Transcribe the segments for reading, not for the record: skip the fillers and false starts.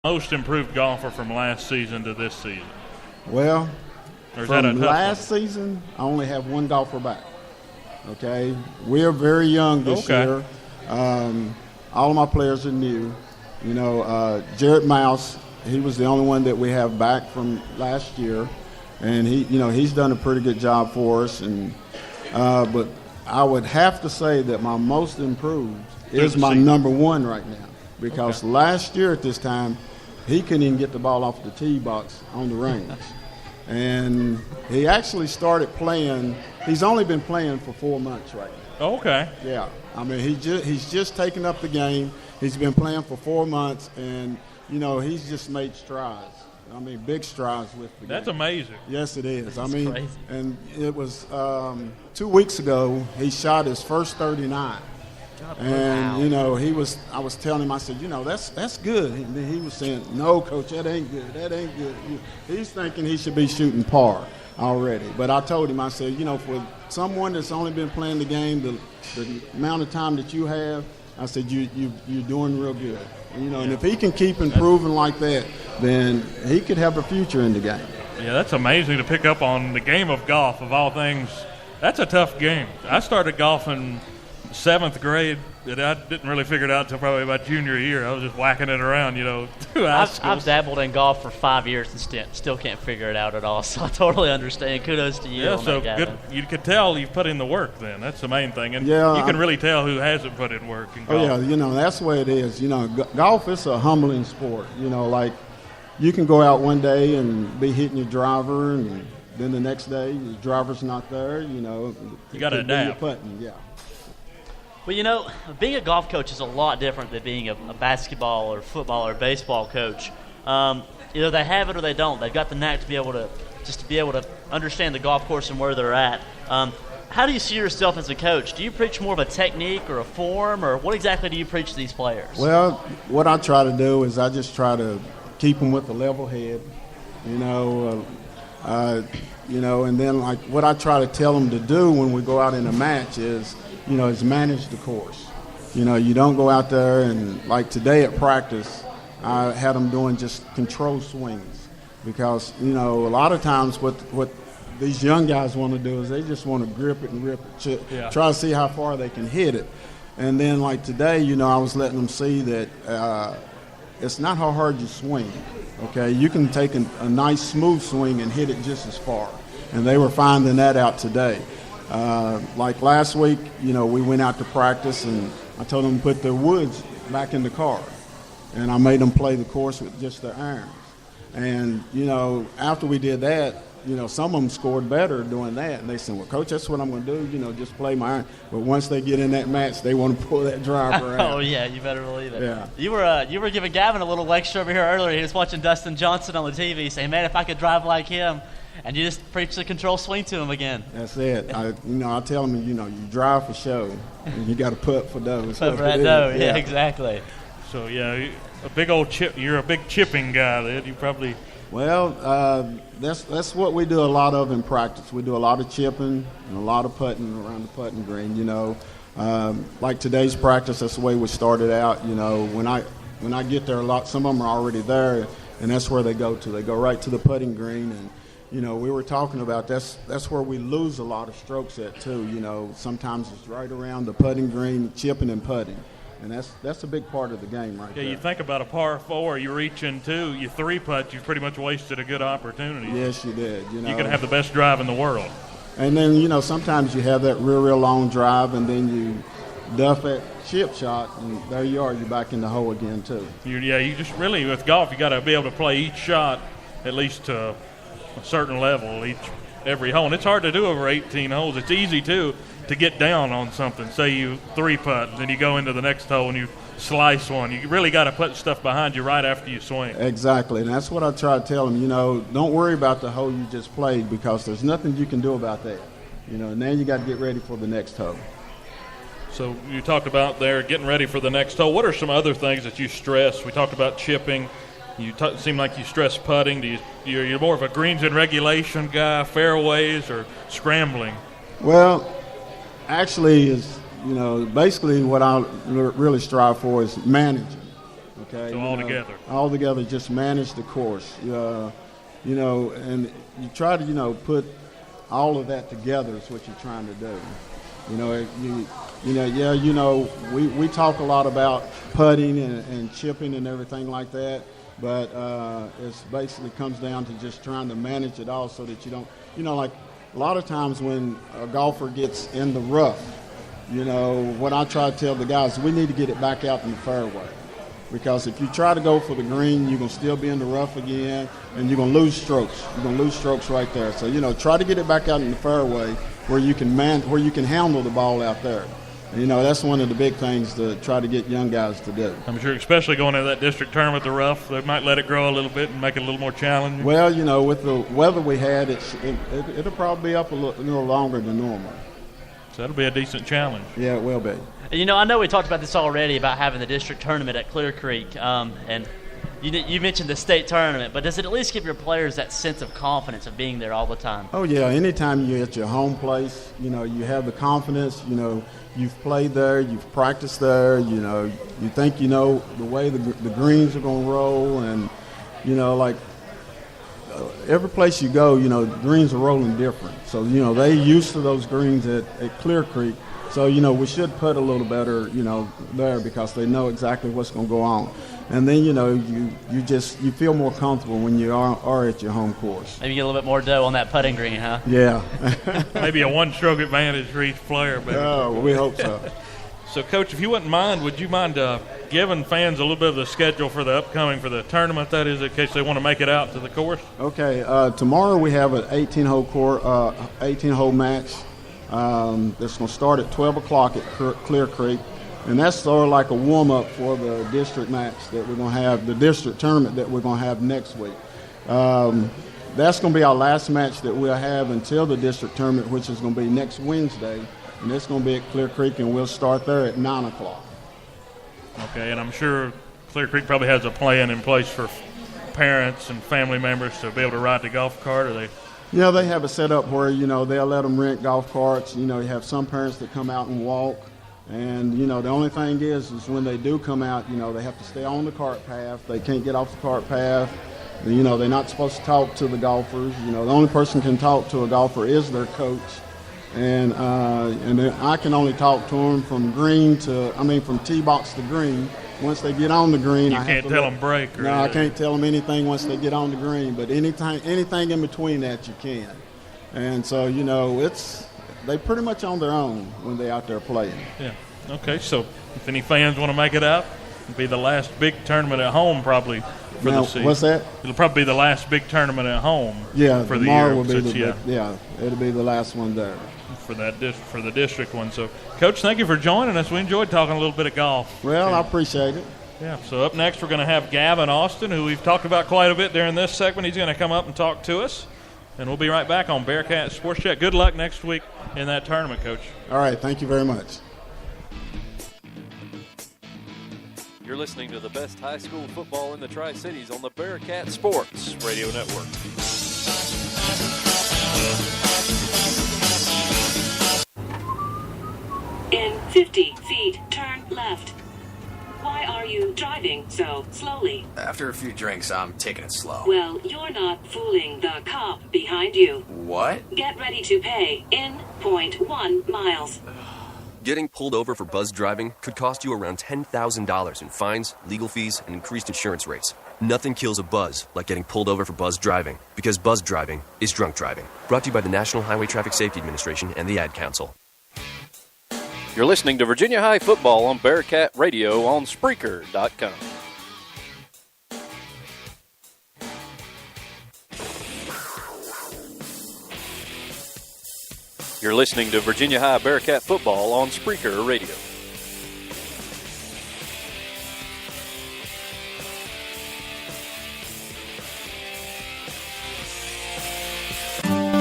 most improved golfer from last season to this season? Well, from last one? season, I only have one golfer back. Okay, we're very young this year. All of my players are new. You know, Jared Mouse, he was the only one that we have back from last year, and he's done a pretty good job for us. And but I would have to say that my most improved is my number one right now, because last year at this time, he couldn't even get the ball off the tee box on the range. And he actually started playing. He's only been playing for 4 months right now. Okay. Yeah. I mean, he's just taken up the game. He's been playing for 4 months, and, he's just made strides. I mean, big strides with the game. That's amazing. Yes, it is. That's crazy. And it was 2 weeks ago, he shot his first 39. And, I was telling him, I said, that's good. And he was saying, no, Coach, that ain't good. That ain't good. He's thinking he should be shooting par already. But I told him, I said, for someone that's only been playing the game, the amount of time that you have, I said, you're doing real good. And if he can keep improving like that, then he could have a future in the game. Yeah, that's amazing to pick up on the game of golf, of all things. That's a tough game. I started golfing 7th grade, and I didn't really figure it out until probably my junior year. I was just whacking it around, through high school. I've dabbled in golf for 5 years and still can't figure it out at all, so I totally understand. Kudos to you. Yeah, on so that, good. You could tell you've put in the work then. That's the main thing. And you can really tell who hasn't put in work in golf. Oh, yeah, that's the way it is. Golf is a humbling sport. Like you can go out one day and be hitting your driver, and then the next day your driver's not there, You got to adapt. Putting, yeah. Well, being a golf coach is a lot different than being a basketball or football or baseball coach. Either they have it or they don't. They've got the knack to be able to understand the golf course and where they're at. How do you see yourself as a coach? Do you preach more of a technique or a form, or what exactly do you preach to these players? Well, what I try to do is I just try to keep them with a level head, and then like what I try to tell them to do when we go out in a match is manage the course. You don't go out there and, like today at practice, I had them doing just control swings because, a lot of times what these young guys want to do is they just want to grip it and rip it, try to see how far they can hit it. And then like today, I was letting them see that it's not how hard you swing, okay? You can take a nice smooth swing and hit it just as far. And they were finding that out today. Like last week, we went out to practice, and I told them to put their woods back in the car. And I made them play the course with just their irons. And, after we did that, some of them scored better doing that. And they said, well, Coach, that's what I'm going to do, just play my iron. But once they get in that match, they want to pull that driver out. Oh, yeah, you better believe it. Yeah. You were giving Gavin a little lecture over here earlier. He was watching Dustin Johnson on the TV saying, man, if I could drive like him. And you just preach the control swing to him again. That's it. I tell them, you drive for show, and you got to put for dough. Put for that dough, yeah, exactly. So, a big old chip. You're a big chipping guy, then. You probably. Well, that's what we do a lot of in practice. We do a lot of chipping and a lot of putting around the putting green. Like today's practice, that's the way we started out. When I get there, some of them are already there, and that's where they go to. They go right to the putting green and. We were talking about that's where we lose a lot of strokes at too. Sometimes it's right around the putting green, chipping and putting, and that's a big part of the game right there. Yeah, you think about a par 4, you reach in 2, you 3-putt, you pretty much wasted a good opportunity. Yes, you did. You can have the best drive in the world. And then sometimes you have that real long drive, and then you duff that chip shot, and there you are. You're back in the hole again too. You just really with golf, you got to be able to play each shot at least to a certain level every hole, and it's hard to do over 18 holes. It's easy to get down on something. Say you 3-putt, then you go into the next hole and you slice one. You really got to put stuff behind you right after you swing. Exactly, and that's what I try to tell them. Don't worry about the hole you just played because there's nothing you can do about that. Now you got to get ready for the next hole. So you talked about there getting ready for the next hole. What are some other things that you stress? We talked about chipping. You seem like you stress putting. You're more of a greens and regulation guy, fairways, or scrambling? Well, actually, basically what I really strive for is managing. Okay. So all together. All together, just manage the course. And you try to, put all of that together is what you're trying to do. We talk a lot about putting and chipping and everything like that, but it basically comes down to just trying to manage it all so that you don't, like a lot of times when a golfer gets in the rough, what I try to tell the guys, we need to get it back out in the fairway. Because if you try to go for the green, you're going to still be in the rough again, and you're going to lose strokes. You're going to lose strokes right there. So, try to get it back out in the fairway where you can handle the ball out there. And, that's one of the big things to try to get young guys to do. I'm sure, especially going into that district tournament, the rough, they might let it grow a little bit and make it a little more challenging. Well, with the weather we had, it'll probably be up a little longer than normal. So that'll be a decent challenge. Yeah, it will be. I know we talked about this already about having the district tournament at Clear Creek, and you mentioned the state tournament, but does it at least give your players that sense of confidence of being there all the time? Oh, yeah. Anytime you're at your home place, you have the confidence, you've played there, you've practiced there, you think the way the greens are going to roll, and, every place you go, the greens are rolling different. So, they used to those greens at Clear Creek. So, we should put a little better, there because they know exactly what's going to go on. And then, you feel more comfortable when you are at your home course. Maybe get a little bit more dough on that putting green, huh? Yeah. Maybe a one-stroke advantage for each player. Maybe. Oh, well, we hope so. So, Coach, if you wouldn't mind, would you mind giving fans a little bit of the schedule for the tournament, that is, in case they want to make it out to the course? Okay. Tomorrow we have an 18-hole match. That's going to start at 12 o'clock at Clear Creek. And that's sort of like a warm-up for the district match that we're going to have, the district tournament that we're going to have next week. That's going to be our last match that we'll have until the district tournament, which is going to be next Wednesday. And it's going to be at Clear Creek, and we'll start there at 9 o'clock. Okay, and I'm sure Clear Creek probably has a plan in place for parents and family members to be able to ride the golf cart, or they... Yeah, they have it set up where, they'll let them rent golf carts. You have some parents that come out and walk. And, the only thing is when they do come out, they have to stay on the cart path. They can't get off the cart path. They're not supposed to talk to the golfers. The only person can talk to a golfer is their coach. And I can only talk to them from from tee box to green. Once they get on the green, I can't tell them break. No, I can't tell them anything once they get on the green. But anything in between that, you can. And so, they pretty much on their own when they're out there playing. Yeah. Okay. So, if any fans want to make it out, it'll be the last big tournament at home probably for the season. What's that? It'll probably be the last big tournament at home. Yeah. For the year. Will be it'll be the last one there. For the district one. So, Coach, thank you for joining us. We enjoyed talking a little bit of golf. Well, I appreciate it. Yeah. So up next, we're going to have Gavin Austin, who we've talked about quite a bit during this segment. He's going to come up and talk to us, and we'll be right back on Bearcat Sports Chat. Good luck next week in that tournament, Coach. All right. Thank you very much. You're listening to the best high school football in the Tri-Cities on the Bearcat Sports Radio Network. In 50 feet, turn left. Why are you driving so slowly? After a few drinks, I'm taking it slow. Well, you're not fooling the cop behind you. What? Get ready to pay in 0.1 miles. Getting pulled over for buzz driving could cost you around $10,000 in fines, legal fees, and increased insurance rates. Nothing kills a buzz like getting pulled over for buzz driving, because buzz driving is drunk driving. Brought to you by the National Highway Traffic Safety Administration and the Ad Council. You're listening to Virginia High Football on Bearcat Radio on Spreaker.com. You're listening to Virginia High Bearcat Football on Spreaker Radio.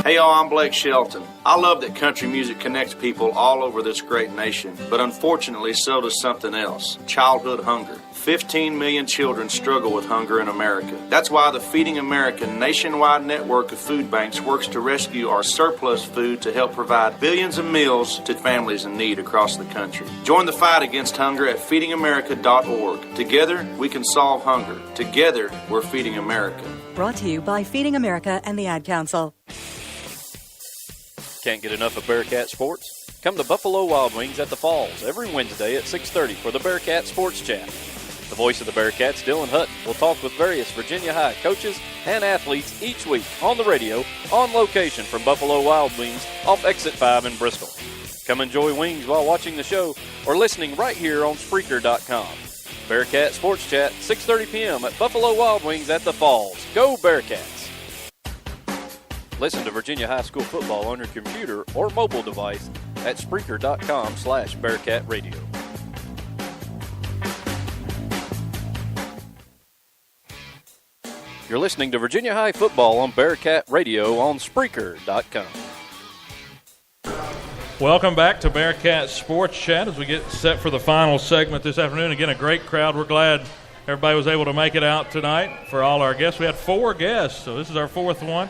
Hey y'all, I'm Blake Shelton. I love that country music connects people all over this great nation, but unfortunately so does something else, childhood hunger. 15 million children struggle with hunger in America. That's why the Feeding America nationwide network of food banks works to rescue our surplus food to help provide billions of meals to families in need across the country. Join the fight against hunger at feedingamerica.org. Together, we can solve hunger. Together, we're Feeding America. Brought to you by Feeding America and the Ad Council. Can't get enough of Bearcat sports? Come to Buffalo Wild Wings at the Falls every Wednesday at 6:30 for the Bearcat Sports Chat. The voice of the Bearcats, Dylan Hutton, will talk with various Virginia High coaches and athletes each week on the radio on location from Buffalo Wild Wings off Exit 5 in Bristol. Come enjoy wings while watching the show or listening right here on Spreaker.com. Bearcat Sports Chat, 6:30 p.m. at Buffalo Wild Wings at the Falls. Go Bearcats! Listen to Virginia High School football on your computer or mobile device at Spreaker.com/Bearcat Radio. You're listening to Virginia High football on Bearcat Radio on Spreaker.com. Welcome back to Bearcat Sports Chat as we get set for the final segment this afternoon. Again, a great crowd. We're glad everybody was able to make it out tonight for all our guests. We had 4 guests, so this is our 4th one.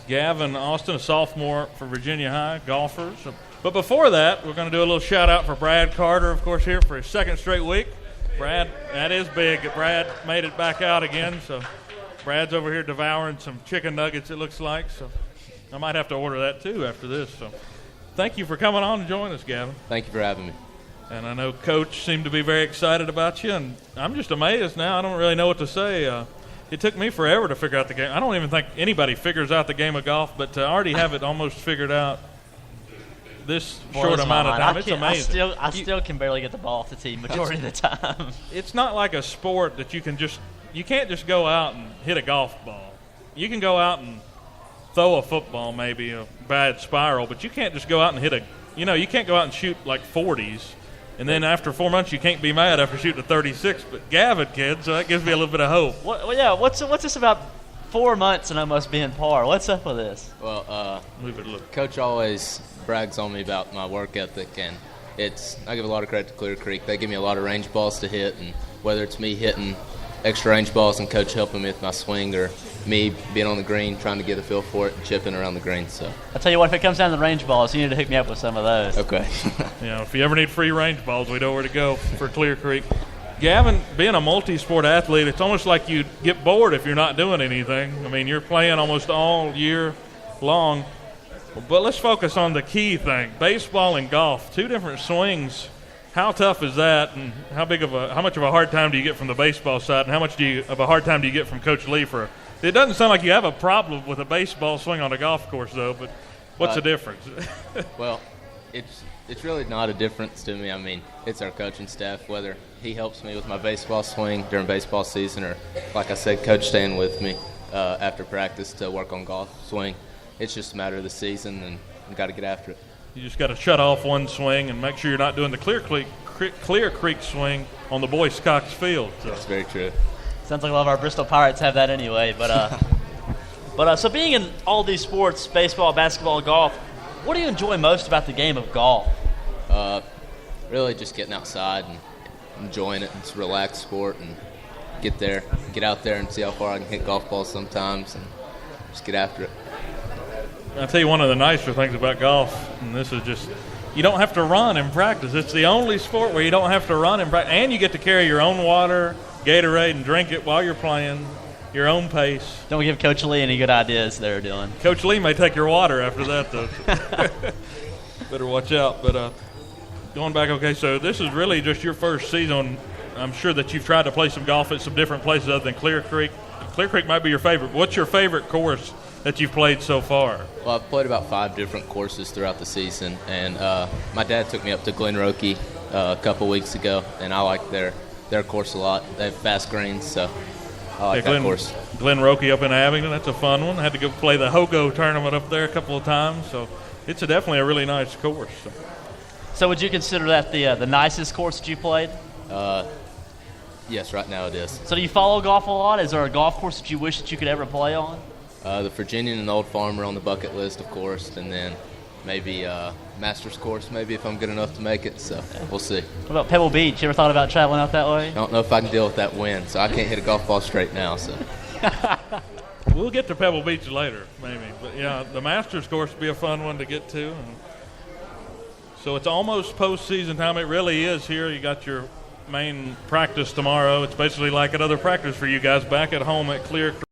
Gavin Austin, a sophomore for Virginia High, golfers. But before that, we're going to do a little shout-out for Brad Carter, of course, here for his 2nd straight week. Brad, that is big. Brad made it back out again, so Brad's over here devouring some chicken nuggets, it looks like. So I might have to order that, too, after this. So thank you for coming on and joining us, Gavin. Thank you for having me. And I know Coach seemed to be very excited about you, and I'm just amazed now. I don't really know what to say. It took me forever to figure out the game. I don't even think anybody figures out the game of golf, but to already have it almost figured out this short amount of time, it's amazing. I still can barely get the ball off the tee majority of the time. It's not like a sport that you can't just go out and hit a golf ball. You can go out and throw a football, maybe a bad spiral, but you can't just go out and you can't go out and shoot like 40s. And then after 4 months, you can't be mad after shooting a 36. But Gavin can, so that gives me a little bit of hope. What's this about 4 months and almost being par? What's up with this? Well, Coach always brags on me about my work ethic, and I give a lot of credit to Clear Creek. They give me a lot of range balls to hit, and whether it's me hitting extra range balls and Coach helping me with my swing, or me being on the green trying to get a feel for it and chipping around the green. So I'll tell you what, if it comes down to the range balls, you need to hook me up with some of those. Okay. If you ever need free range balls, we know where to go for Clear Creek. Gavin, being a multi-sport athlete, it's almost like you get bored if you're not doing anything. I mean, you're playing almost all year long. But let's focus on the key thing, baseball and golf, 2 different swings. How tough is that, and how much of a hard time do you get from the baseball side, and how much of a hard time do you get from Coach Lee it doesn't sound like you have a problem with a baseball swing on a golf course, though, but what's the difference? Well, it's really not a difference to me. I mean, it's our coaching staff, whether he helps me with my baseball swing during baseball season or, like I said, Coach staying with me after practice to work on golf swing. It's just a matter of the season, and you got to get after it. You just got to shut off one swing and make sure you're not doing the Clear Creek swing on the Boyce Cox Field. So. That's very true. Sounds like a lot of our Bristol Pirates have that anyway. But so being in all these sports, baseball, basketball, golf, what do you enjoy most about the game of golf? Really just getting outside and enjoying it. It's a relaxed sport, and get out there and see how far I can hit golf balls sometimes and just get after it. I'll tell you one of the nicer things about golf, and this is just, you don't have to run in practice. It's the only sport where you don't have to run in practice, and you get to carry your own water, Gatorade, and drink it while you're playing, your own pace. Don't give Coach Lee any good ideas there, Dylan. Coach Lee may take your water after that, though. Better watch out. But going back, okay, so this is really just your first season. I'm sure that you've tried to play some golf at some different places other than Clear Creek. Clear Creek might be your favorite. What's your favorite course that you've played so far? Well, I've played about 5 different courses throughout the season, and my dad took me up to Glen Roque a couple weeks ago, and I like their course a lot. They have fast greens, so I like that course. Glen Roque up in Abingdon, that's a fun one. I had to go play the Hogo tournament up there a couple of times, so it's definitely a really nice course. So would you consider that the nicest course that you played? Yes, right now it is. So do you follow golf a lot? Is there a golf course that you wish that you could ever play on? The Virginian and Old Farm are on the bucket list, of course, and then maybe Masters course, maybe if I'm good enough to make it. So we'll see. What about Pebble Beach? You ever thought about traveling out that way? I don't know if I can deal with that wind, so I can't hit a golf ball straight now. So We'll get to Pebble Beach later, maybe. But, yeah, the Masters course would be a fun one to get to. And so it's almost postseason time. It really is here. You got your main practice tomorrow. It's basically like another practice for you guys back at home at Clear Creek.